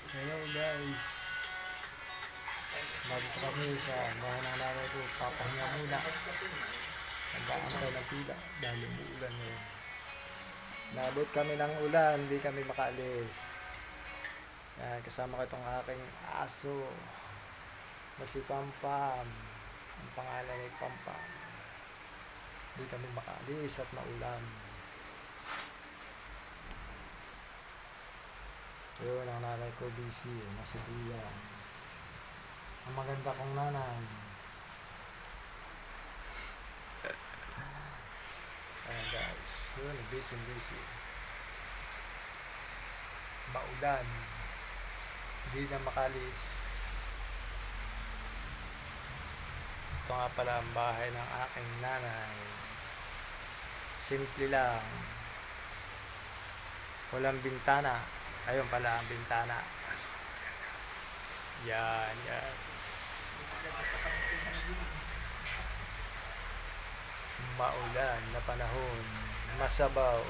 Hello guys, nandito kami sa bahay ng nanay ko. Papahinga muna, nag-aantay ng pila dahil umuulan ngayon. Nabot kami ng ulan, hindi kami makaalis. Yan, kasama ko itong aking aso na si Pampam. Ang pangalan ay Pampam. Hindi kami makaalis at maulan. Yun, ang nanay ko busy, nasa diyan. Ang maganda kong nanay. Ayan guys, yun, busy. Maulan. Hindi na makalis. Ito nga pala ang bahay ng aking nanay. Simple lang. Walang bintana. Ayun pala ang bintana. Yan. Maulan na panahon. Masabaw.